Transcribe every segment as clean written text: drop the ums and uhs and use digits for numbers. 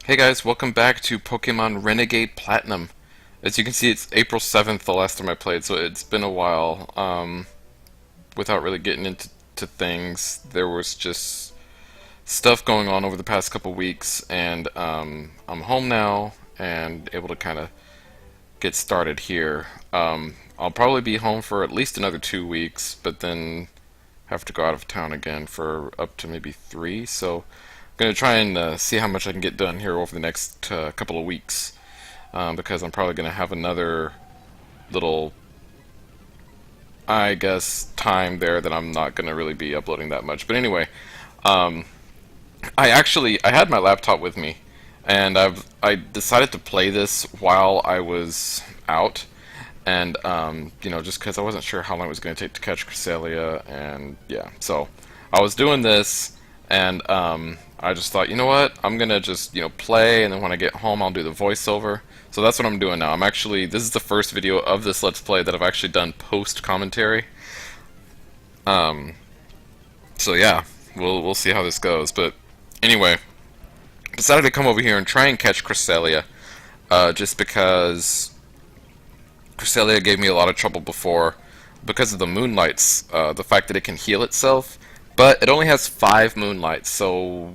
Hey guys, welcome back to Pokemon Renegade Platinum. As you can see, it's April 7th, the last time I played, so it's been a while. Without really getting into things, there was just stuff going on over the past couple weeks, and I'm home now and able to kind of get started here. I'll probably be home for at least another 2 weeks, but then have to go out of town again for up to maybe 3, so I'm going to try and see how much I can get done here over the next couple of weeks, because I'm probably going to have another little, I guess, time there that I'm not going to really be uploading that much. But anyway, um, I had my laptop with me, and I decided to play this while I was out, and just because I wasn't sure how long it was going to take to catch Cresselia, and yeah, so I was doing this, and I just thought, you know what, I'm gonna just play, and then when I get home, I'll do the voiceover. So that's what I'm doing now. This is the first video of this Let's Play that I've actually done post commentary. Um, so yeah, we'll see how this goes. But anyway, decided to come over here and try and catch Cresselia, just because Cresselia gave me a lot of trouble before because of the moonlights, the fact that it can heal itself, but it only has 5 moonlights, so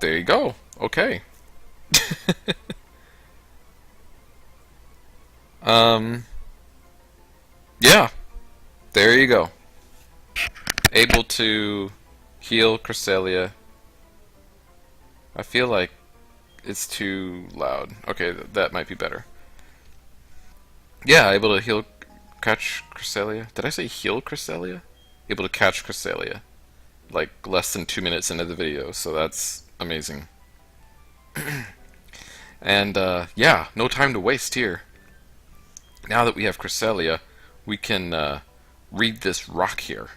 there you go. Okay. um, yeah, there you go. Able to heal Cresselia. I feel like it's too loud. Okay, that might be better. Yeah, able to catch Cresselia. Did I say heal Cresselia? Able to catch Cresselia. Like less than 2 minutes into the video, so that's amazing. And yeah, no time to waste here. Now that we have Cresselia, we can read this rock here.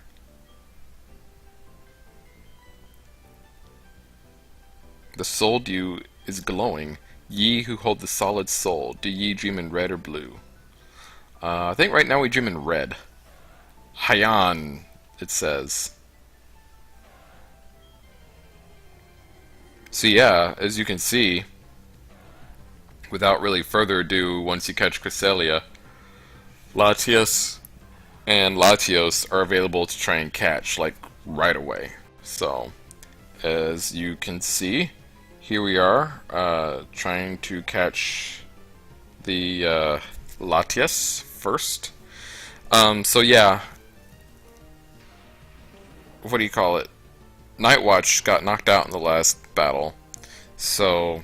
The soul dew is glowing. Ye who hold the solid soul, do ye dream in red or blue? I think right now we dream in red. Hyan, it says. So yeah, as you can see, without really further ado, once you catch Cresselia, Latias and Latios are available to try and catch, like, right away. So, as you can see, here we are, trying to catch the Latias first. So yeah, what do you call it? Nightwatch got knocked out in the last battle, so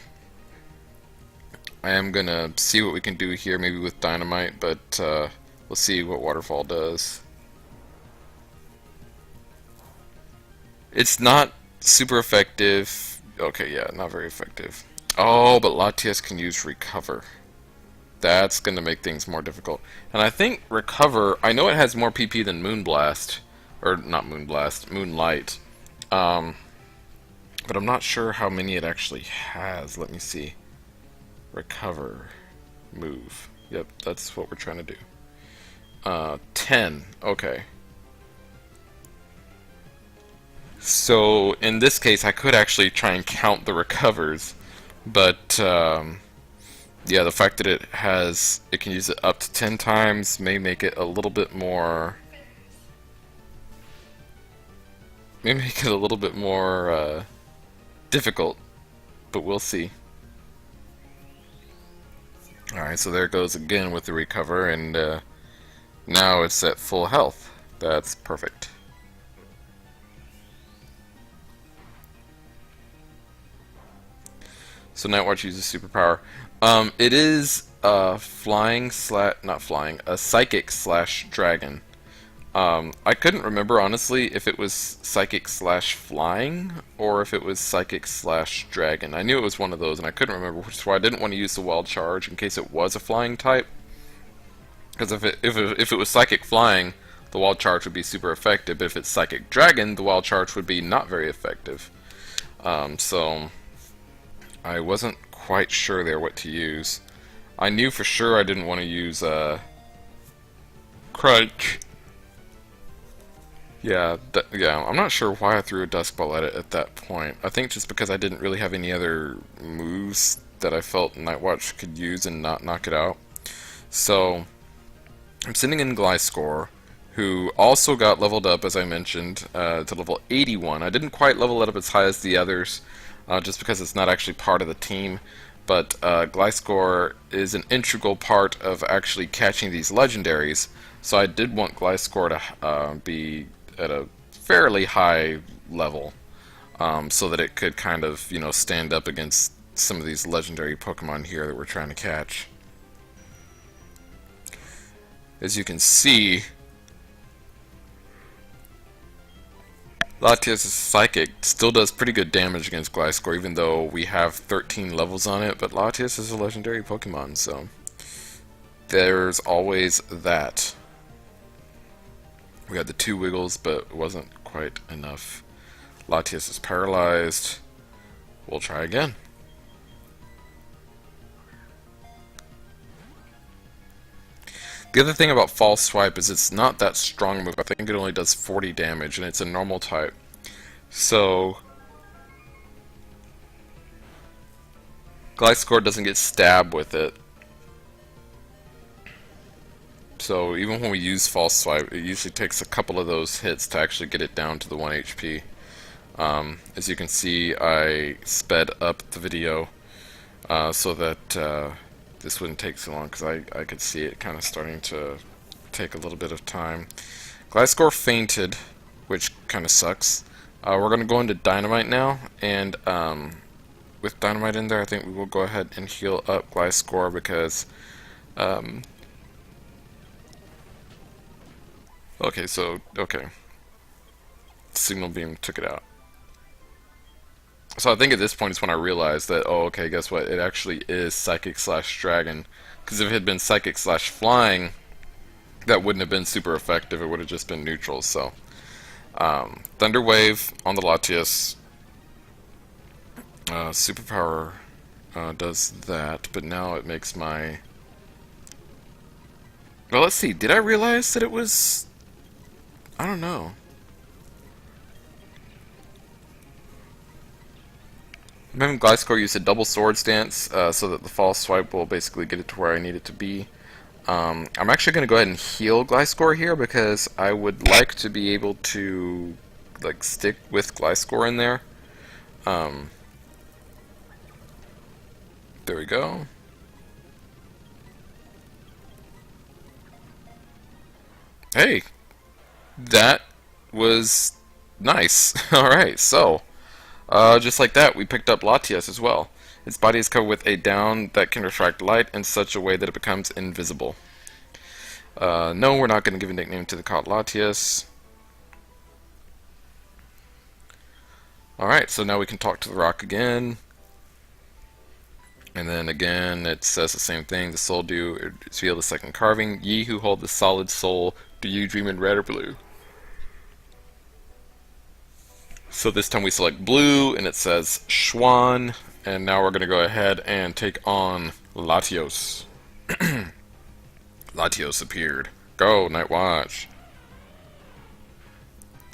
I am gonna see what we can do here, maybe with Dynamite, but we'll see what Waterfall does. It's not super effective. Okay, yeah, not very effective. Oh, but Latias can use Recover. That's gonna make things more difficult. And I think Recover, I know it has more PP than Moonblast, or not Moonblast, Moonlight. But I'm not sure how many it actually has. Let me see. Recover. Move. Yep, that's what we're trying to do. 10. Okay. So, in this case, I could actually try and count the recovers, but, yeah, the fact that it can use it up to 10 times may make it a little bit more... difficult, but we'll see. Alright, so there it goes again with the recover, and now it's at full health. That's perfect. So Nightwatch uses superpower. It is flying slash, not flying, a psychic slash dragon. I couldn't remember, honestly, if it was Psychic slash Flying, or if it was Psychic slash Dragon. I knew it was one of those, and I couldn't remember, which is why I didn't want to use the Wild Charge in case it was a Flying type. Because if it was Psychic Flying, the Wild Charge would be super effective, but if it's Psychic Dragon, the Wild Charge would be not very effective. So, I wasn't quite sure there what to use. I knew for sure I didn't want to use, Crunch. Yeah, yeah. I'm not sure why I threw a Dusk Ball at it at that point. I think just because I didn't really have any other moves that I felt Nightwatch could use and not knock it out. So I'm sending in Gliscor, who also got leveled up, as I mentioned, to level 81. I didn't quite level it up as high as the others, just because it's not actually part of the team. But Gliscor is an integral part of actually catching these legendaries. So I did want Gliscor to be at a fairly high level, so that it could kind of, stand up against some of these legendary Pokemon here that we're trying to catch. As you can see, Latias' Psychic still does pretty good damage against Gliscor, even though we have 13 levels on it, but Latias is a legendary Pokemon, so there's always that. We had the 2 Wiggles, but it wasn't quite enough. Latias is paralyzed. We'll try again. The other thing about False Swipe is it's not that strong a move. I think it only does 40 damage, and it's a normal type. So Gliscor doesn't get stabbed with it. So even when we use False Swipe, it usually takes a couple of those hits to actually get it down to the 1 HP. As you can see, I sped up the video so that this wouldn't take so long, because I could see it kind of starting to take a little bit of time. Gliscor fainted, which kind of sucks. We're going to go into Dynamite now, and with Dynamite in there, I think we will go ahead and heal up Gliscor, because okay. Signal Beam took it out. So I think at this point is when I realized that, oh, okay, guess what? It actually is Psychic/Dragon. Because if it had been Psychic/Flying, that wouldn't have been super effective. It would have just been neutral. So, Thunder Wave on the Latias. Superpower does that, but now it makes my... Well, let's see. Did I realize that it was... I don't know. I'm having Gliscor use a double Sword Stance so that the False Swipe will basically get it to where I need it to be. I'm actually going to go ahead and heal Gliscor here, because I would like to be able to stick with Gliscor in there. There we go. Hey, that was nice. Alright, so just like that, we picked up Latias as well. Its body is covered with a down that can refract light in such a way that it becomes invisible. No, we're not going to give a nickname to the caught Latias. Alright, so now we can talk to the rock again. And then again, it says the same thing. The soul do reveal the second carving. Ye who hold the solid soul, do you dream in red or blue? So this time we select blue, and it says Schwan, and now we're going to go ahead and take on Latios. Latios appeared. Go, Nightwatch.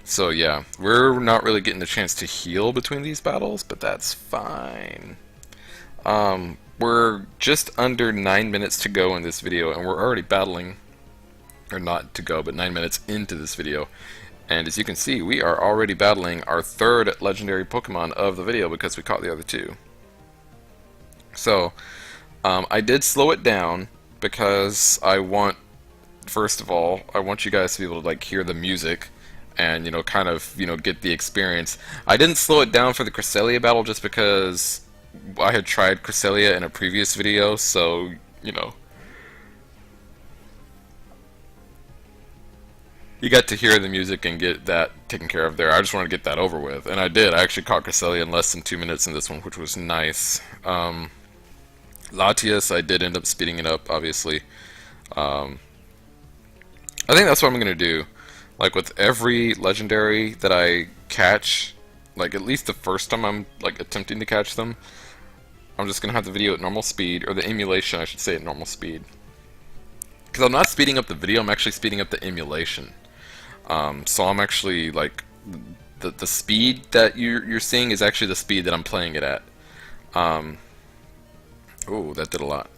So yeah, we're not really getting the chance to heal between these battles, but that's fine. We're just under 9 minutes to go in this video, and we're already battling, or not to go, but 9 minutes into this video. And as you can see, we are already battling our 3rd legendary Pokemon of the video, because we caught the other 2. So, I did slow it down because I want, first of all, I want you guys to be able to hear the music and, kind of, get the experience. I didn't slow it down for the Cresselia battle just because I had tried Cresselia in a previous video, so, you got to hear the music and get that taken care of there. I just wanted to get that over with, and I did. I actually caught Cresselia in less than 2 minutes in this one, which was nice. Latias, I did end up speeding it up, obviously. I think that's what I'm going to do. With every legendary that I catch, at least the first time I'm, attempting to catch them, I'm just going to have the video at normal speed, or the emulation, I should say, at normal speed. Because I'm not speeding up the video, I'm actually speeding up the emulation. So I'm actually like the speed that you're seeing is actually the speed that I'm playing it at. Oh, that did a lot.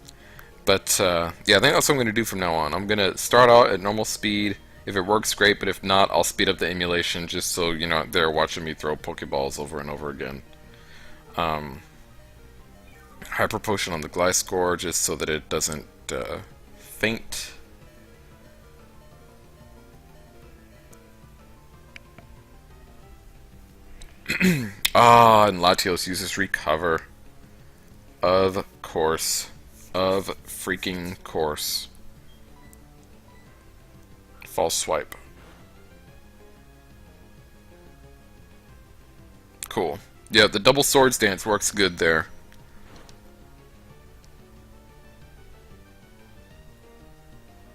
But yeah, I think that's what I'm going to do from now on. I'm going to start out at normal speed. If it works, great, but if not, I'll speed up the emulation just so you're not there watching me throw Pokeballs over and over again. Hyper Potion on the Gliscor just so that it doesn't faint. Ah, and Latios uses Recover. Of course. Of freaking course. False Swipe. Cool. Yeah, the double swords dance works good there.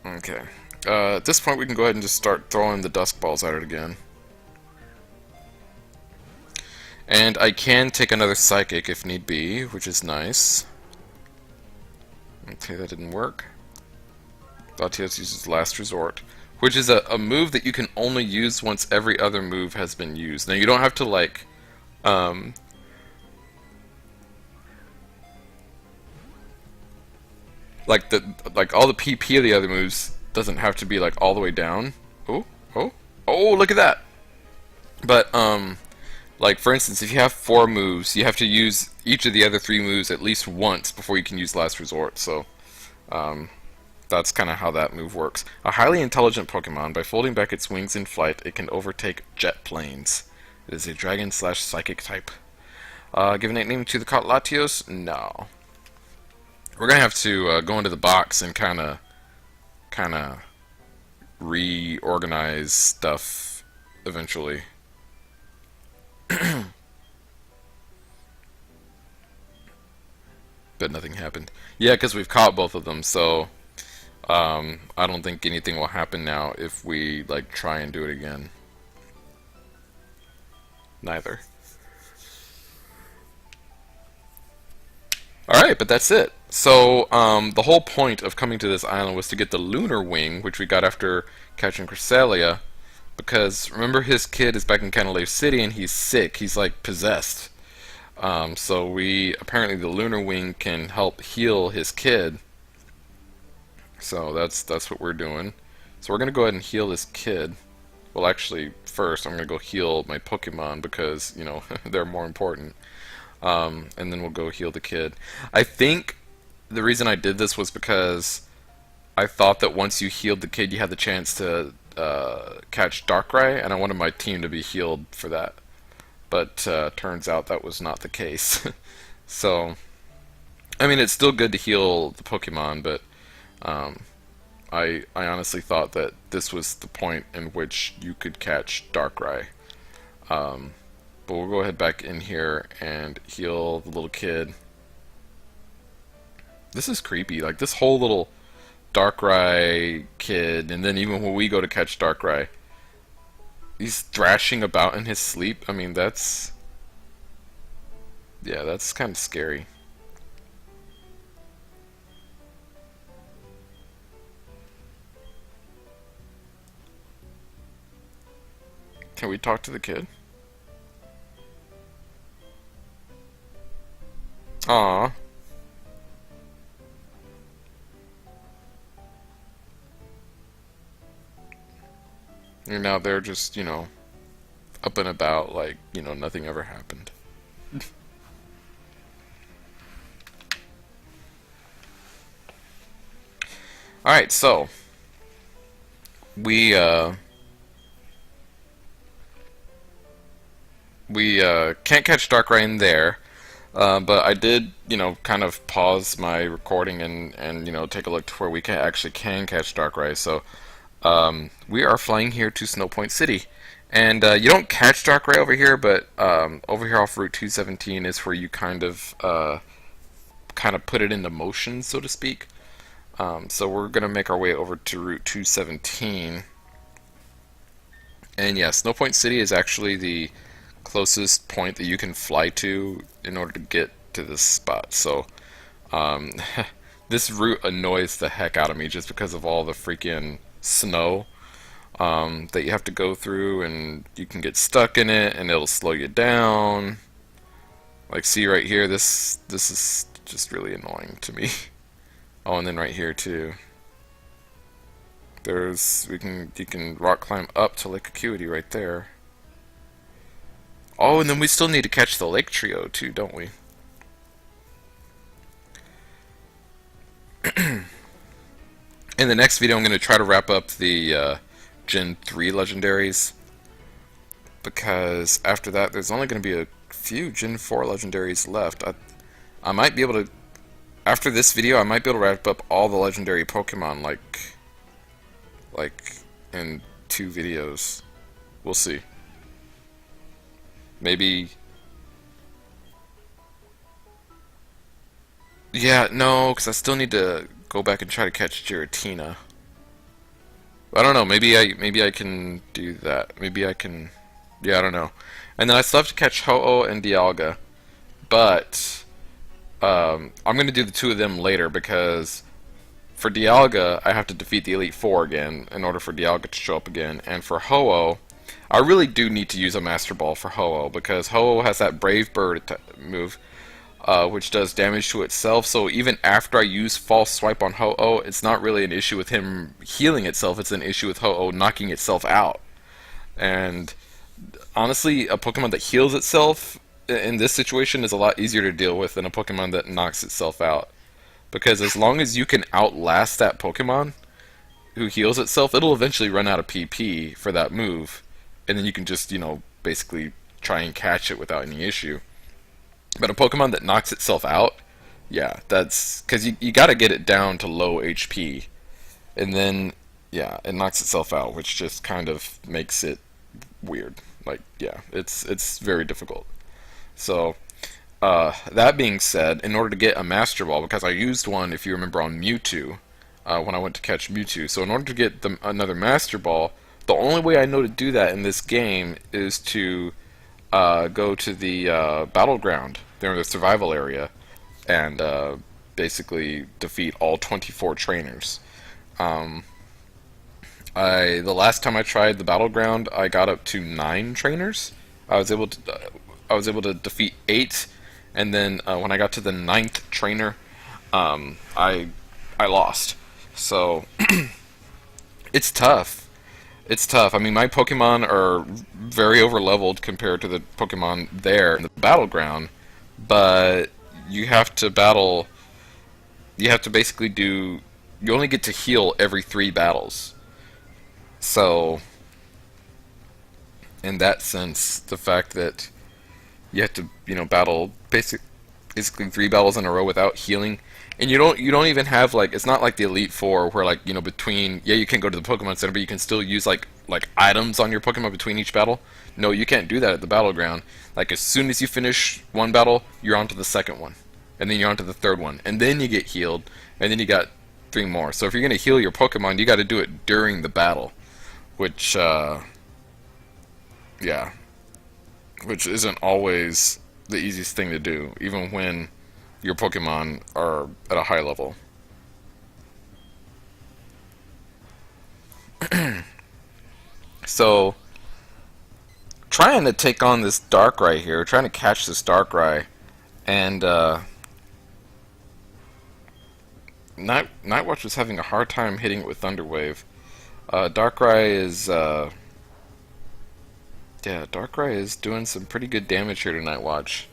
Okay. At this point, we can go ahead and just start throwing the Dusk Balls at it again. And I can take another Psychic if need be, which is nice. Okay, that didn't work. Latios uses Last Resort, which is a move that you can only use once every other move has been used. Now, you don't have to, like, like all the PP of the other moves doesn't have to be like all the way down. Oh, look at that. But like for instance, if you have 4 moves, you have to use each of the other 3 moves at least once before you can use Last Resort. So that's kind of how that move works. A highly intelligent Pokemon, by folding back its wings in flight, it can overtake jet planes. It is a dragon/psychic type. Give a nickname to the caught Latios? No. We're gonna have to go into the box and kind of reorganize stuff eventually. But nothing happened. Yeah, because we've caught both of them, so I don't think anything will happen now if we like try and do it again. Neither. Alright, but that's it. So, the whole point of coming to this island was to get the Lunar Wing, which we got after catching Cresselia, because remember his kid is back in Canalave City and he's sick, he's like possessed. So apparently the Lunar Wing can help heal his kid. So that's what we're doing. So we're gonna go ahead and heal this kid. Well, actually, first I'm gonna go heal my Pokemon because, you know, they're more important. And then we'll go heal the kid. I think the reason I did this was because I thought that once you healed the kid, you had the chance to catch Darkrai, and I wanted my team to be healed for that. But turns out that was not the case. So, I mean, it's still good to heal the Pokemon, but I honestly thought that this was the point in which you could catch Darkrai. But we'll go ahead back in here and heal the little kid. This is creepy. Like, this whole little Darkrai kid, and then even when we go to catch Darkrai, he's thrashing about in his sleep. I mean, that's... yeah, that's kind of scary. Can we talk to the kid? Aww. And now they're just, you know, up and about like, you know, nothing ever happened. Alright, so we can't catch Darkrai in there. But I did, you know, kind of pause my recording and you know, take a look to where we actually can catch Darkrai. So, we are flying here to Snowpoint City. And you don't catch Darkrai over here, but over here off Route 217 is where you kind of put it into motion, so to speak. So we're going to make our way over to Route 217. And yeah, Snowpoint City is actually the closest point that you can fly to in order to get to this spot. So this route annoys the heck out of me just because of all the freaking snow. that you have to go through, and you can get stuck in it, and it'll slow you down. Like, see right here, this is just really annoying to me. Oh, and then right here too. You can rock climb up to Lake Acuity right there. Oh, and then we still need to catch the Lake Trio too, don't we? In the next video, I'm going to try to wrap up the Gen 3 Legendaries, because after that, there's only going to be a few Gen 4 Legendaries left. I might be able to, after this video, I might be able to wrap up all the Legendary Pokemon, like in 2 videos. We'll see. Maybe... Yeah, no, because I still need to go back and try to catch Giratina. I don't know, maybe I can do that. Maybe I can... Yeah, I don't know. And then I still have to catch Ho-Oh and Dialga. But I'm going to do the 2 of them later, because for Dialga, I have to defeat the Elite Four again in order for Dialga to show up again. And for Ho-Oh, I really do need to use a Master Ball for Ho-Oh, because Ho-Oh has that Brave Bird move, which does damage to itself. So even after I use False Swipe on Ho-Oh, it's not really an issue with him healing itself, it's an issue with Ho-Oh knocking itself out. And honestly, a Pokemon that heals itself in this situation is a lot easier to deal with than a Pokemon that knocks itself out. Because as long as you can outlast that Pokemon who heals itself, it'll eventually run out of PP for that move. And then you can just, basically try and catch it without any issue. But a Pokemon that knocks itself out, yeah, that's... Because you gotta get it down to low HP. And then, yeah, it knocks itself out, which just kind of makes it weird. Like, yeah, it's very difficult. So, that being said, in order to get a Master Ball, because I used one, if you remember, on Mewtwo, when I went to catch Mewtwo. So in order to get another Master Ball, the only way I know to do that in this game is to go to the battleground, there in the survival area, and basically defeat all 24 trainers. The last time I tried the battleground, I got up to 9 trainers. I was able to defeat 8, and then when I got to the 9th trainer, I lost. So it's tough. It's tough. I mean, my Pokemon are very over-leveled compared to the Pokemon there in the battleground, but you have to battle... You have to basically do... You only get to heal every 3 battles. So, in that sense, the fact that you have to, battle basically 3 battles in a row without healing, and you don't even have, like, it's not like the Elite Four where, like, between, yeah, you can go to the Pokemon Center, but you can still use like items on your Pokemon between each battle. No, you can't do that at the battleground. Like, as soon as you finish one battle, you're on to the second one, and then you're on to the third one, and then you get healed, and then you got 3 more. So if you're gonna heal your Pokemon, you got to do it during the battle, which yeah, which isn't always the easiest thing to do, even when your Pokemon are at a high level. So, trying to take on this Darkrai here, trying to catch this Darkrai, and Nightwatch was having a hard time hitting it with Thunder Wave. Darkrai is Darkrai is doing some pretty good damage here to Nightwatch.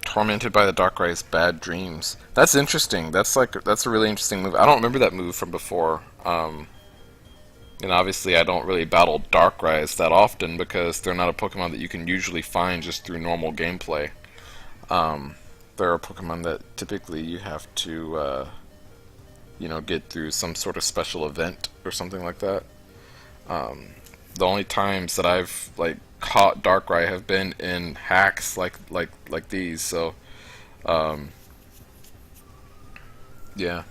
Tormented by the Darkrai's bad dreams. That's interesting. That's a really interesting move. I don't remember that move from before. And obviously I don't really battle Darkrai's that often because they're not a Pokemon that you can usually find just through normal gameplay. They're a Pokemon that typically you have to get through some sort of special event or something like that. The only times that I've caught Darkrai have been in hacks like these. So, yeah.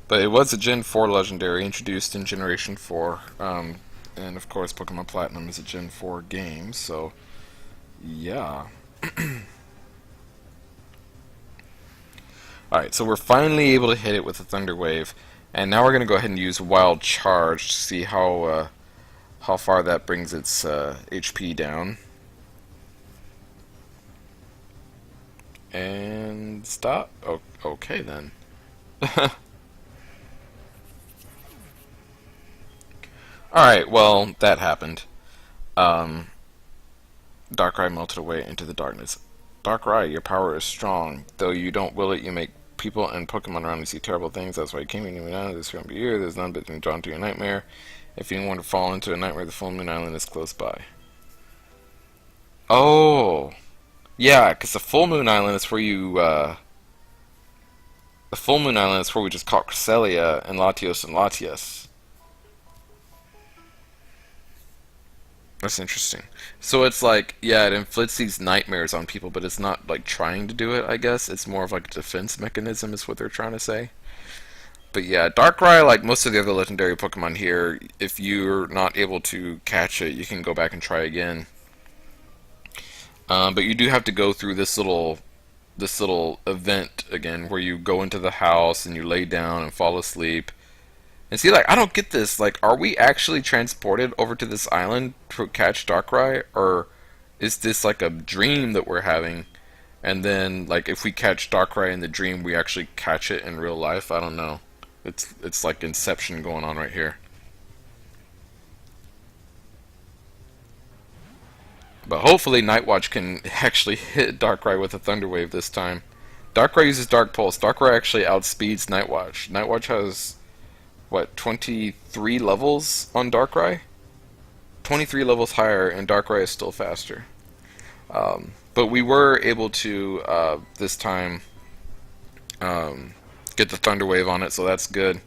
But it was a Gen 4 Legendary introduced in Generation 4, and of course Pokemon Platinum is a Gen 4 game. So, yeah. Alright, so we're finally able to hit it with a Thunder Wave. And now we're going to go ahead and use Wild Charge to see how far that brings its HP down. And stop. Oh, okay then. Alright, well, that happened. Um, Darkrai melted away into the darkness. Darkrai, your power is strong. Though you don't will it, you make people and Pokemon around you see terrible things. That's why you came here now. This won't be here. There's none but being drawn to your nightmare. If you want to fall into a nightmare, the Fullmoon Island is close by. Oh, yeah, because the Fullmoon Island is where you, the Fullmoon Island is where we just caught Cresselia and Latias. That's interesting. So it's like, yeah, it inflicts these nightmares on people, but it's not like trying to do it, I guess. It's more of like a defense mechanism is what they're trying to say. But yeah, Darkrai, like most of the other legendary Pokemon here, if you're not able to catch it, you can go back and try again. But you do have to go through this little event again, where you go into the house and you lay down and fall asleep. And see, like, I don't get this. Like, are we actually transported over to this island to catch Darkrai, or is this like a dream that we're having? And then, like, if we catch Darkrai in the dream, we actually catch it in real life? I don't know. It's like Inception going on right here. But hopefully Nightwatch can actually hit Darkrai with a Thunder Wave this time. Darkrai uses Dark Pulse. Darkrai actually outspeeds Nightwatch. Nightwatch has, what, 23 levels on Darkrai? 23 levels higher, and Darkrai is still faster. But we were able to, this time, get the Thunder Wave on it, so that's good.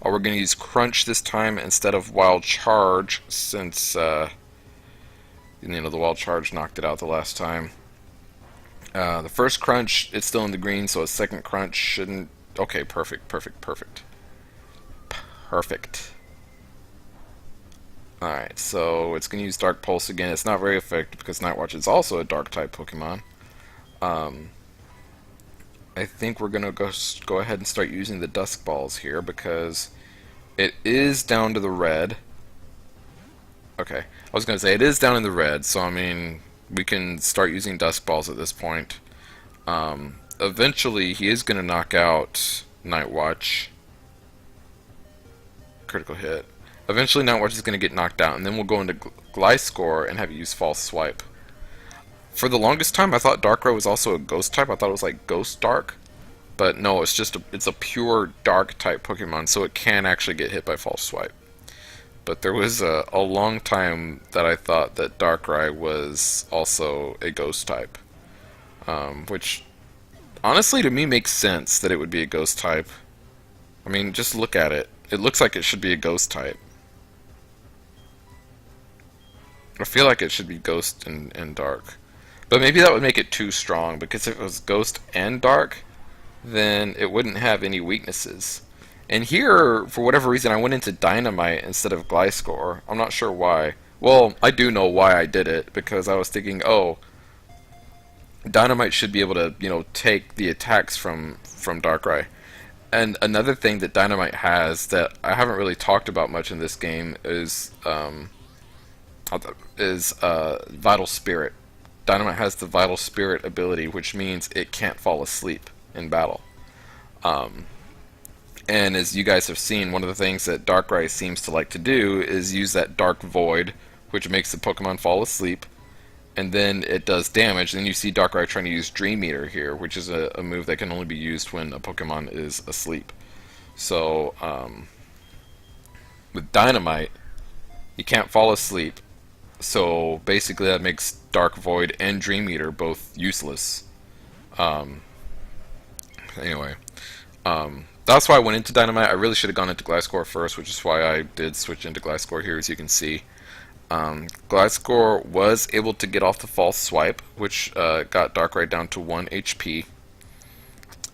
We're going to use Crunch this time instead of Wild Charge, since, the Wild Charge knocked it out the last time. The first Crunch, it's still in the green, so a second Crunch shouldn't... Okay, perfect. Alright, so it's going to use Dark Pulse again. It's not very effective because Nightwatch is also a Dark-type Pokemon. I think we're going to go ahead and start using the Dusk Balls here because it is down to the red. Okay, I was going to say it is down in the red, so I mean, we can start using Dusk Balls at this point. Eventually, he is going to knock out Nightwatch. Critical hit. Eventually, Nightwatch is going to get knocked out, and then we'll go into Gliscor and have it use False Swipe. For the longest time, I thought Darkrai was also a Ghost type. I thought it was like Ghost Dark. But no, it's a pure Dark type Pokemon, so it can actually get hit by False Swipe. But there was a long time that I thought that Darkrai was also a Ghost type. Which, honestly, to me makes sense that it would be a Ghost type. I mean, just look at it. It looks like it should be a Ghost type. I feel like it should be Ghost and Dark. But maybe that would make it too strong, because if it was Ghost and Dark, then it wouldn't have any weaknesses. And here, for whatever reason, I went into Dynamite instead of Gliscor. I'm not sure why. Well, I do know why I did it, because I was thinking, oh, Dynamite should be able to, take the attacks from Darkrai. And another thing that Dynamite has that I haven't really talked about much in this game is Vital Spirit. Dynamite has the Vital Spirit ability, which means it can't fall asleep in battle. And as you guys have seen, one of the things that Darkrai seems to like to do is use that Dark Void, which makes the Pokemon fall asleep, and then it does damage. Then you see Darkrai trying to use Dream Eater here, which is a move that can only be used when a Pokemon is asleep. So, with Dynamite, you can't fall asleep. So basically that makes Dark Void and Dream Eater both useless. Anyway, that's why I went into Dynamite. I really should have gone into Gliscor first, which is why I did switch into Gliscor here, as you can see. Gliscor was able to get off the False Swipe, which got Darkrai down to 1 HP.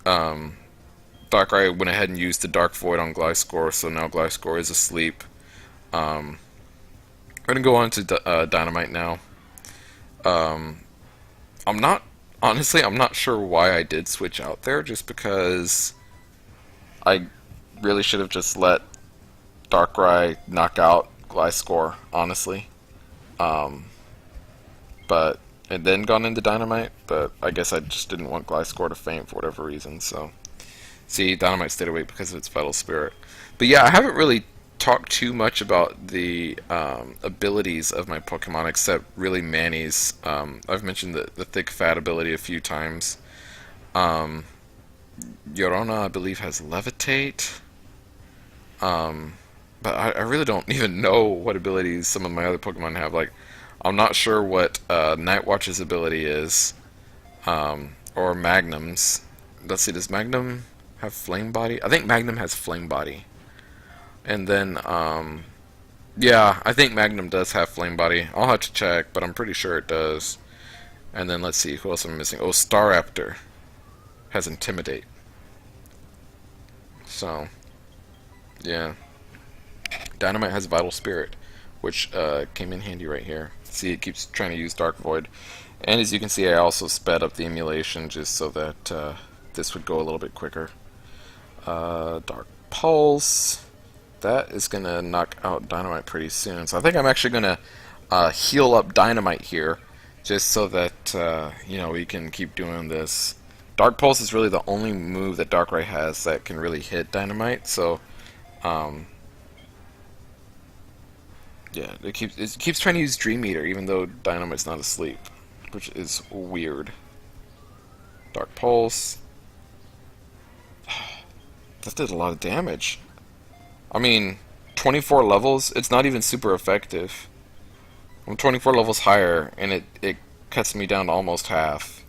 Darkrai went ahead and used the Dark Void on Gliscor, so now Gliscor is asleep. We're going to go on to Dynamite now. I'm not sure why I did switch out there, just because I really should have just let Darkrai knock out Gliscor, honestly. Um, but and then gone into Dynamite, but I guess I just didn't want Gliscor to faint for whatever reason, so. See, Dynamite stayed awake because of its Vital Spirit. But yeah, I haven't really talked too much about the abilities of my Pokemon, except really Manny's. I've mentioned the Thick Fat ability a few times. Yorona, I believe, has Levitate. But I really don't even know what abilities some of my other Pokemon have. Like, I'm not sure what Nightwatch's ability is, or Magnum's. Let's see, does Magnum have Flame Body? I think Magnum has Flame Body. And then, yeah, I think Magnum does have Flame Body. I'll have to check, but I'm pretty sure it does. And then, let's see, who else am I missing? Oh, Staraptor has Intimidate. So, yeah. Dynamite has Vital Spirit, which came in handy right here. See, it keeps trying to use Dark Void. And as you can see, I also sped up the emulation just so that this would go a little bit quicker. Dark Pulse. That is going to knock out Dynamite pretty soon. So I think I'm actually going to heal up Dynamite here, just so that you know, we can keep doing this. Dark Pulse is really the only move that Darkrai has that can really hit Dynamite. So, yeah, it keeps trying to use Dream Eater, even though Dynamite's not asleep, which is weird. Dark Pulse. That did a lot of damage. I mean, 24 levels, it's not even super effective. I'm 24 levels higher, and it cuts me down to almost half.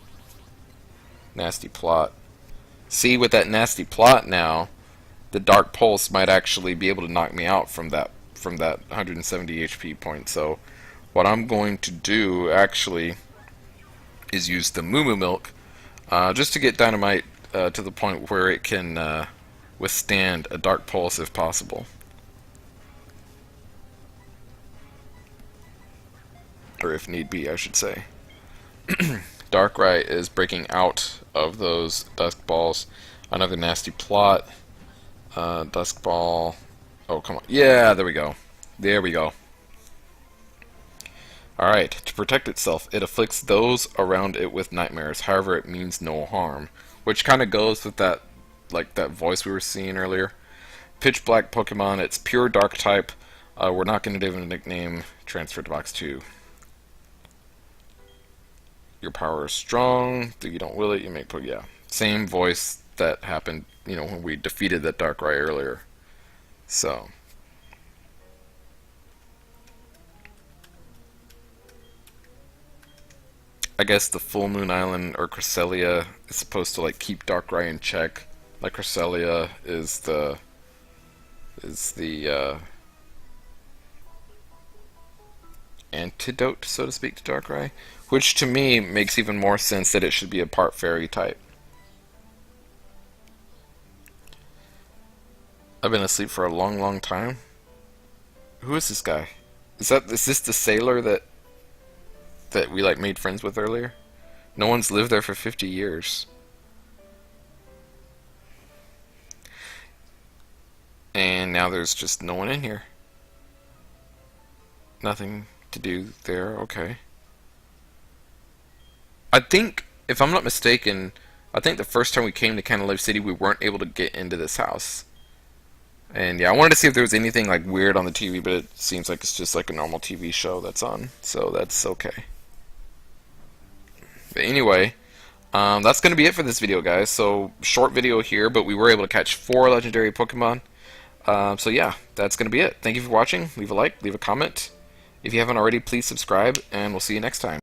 Nasty Plot. See, with that Nasty Plot now, the Dark Pulse might actually be able to knock me out from that 170 HP point. So, what I'm going to do, actually, is use the Moo Moo Milk, just to get Dynamite to the point where it can withstand a Dark Pulse if possible. Or if need be, I should say. Darkrai is breaking out of those Dusk Balls. Another Nasty Plot. Dusk Ball. Oh, come on. Yeah, there we go. There we go. Alright, to protect itself, it afflicts those around it with nightmares. However, it means no harm. Which kind of goes with that, like that voice we were seeing earlier. Pitch Black Pokemon, it's pure Dark type. We're not going to give it a nickname. Transfer to box 2. Your power is strong. You don't will it, you make yeah. Same voice that happened, you know, when we defeated that Darkrai earlier. So, I guess the Fullmoon Island or Cresselia is supposed to like keep Darkrai in check. Like Cresselia is the antidote, so to speak, to Darkrai, which to me makes even more sense that it should be a part fairy type. I've been asleep for a long, long time. Who is this guy? Is this the sailor that we like made friends with earlier? No one's lived there for 50 years. And now there's just no one in here. Nothing to do there, okay. I think, if I'm not mistaken, I think the first time we came to Canalave City, we weren't able to get into this house. And yeah, I wanted to see if there was anything like weird on the TV, but it seems like it's just like a normal TV show that's on, so that's okay. But anyway, that's going to be it for this video, guys. So, short video here, but we were able to catch 4 legendary Pokemon. So yeah, that's going to be it. Thank you for watching. Leave a like, leave a comment. If you haven't already, please subscribe, and we'll see you next time.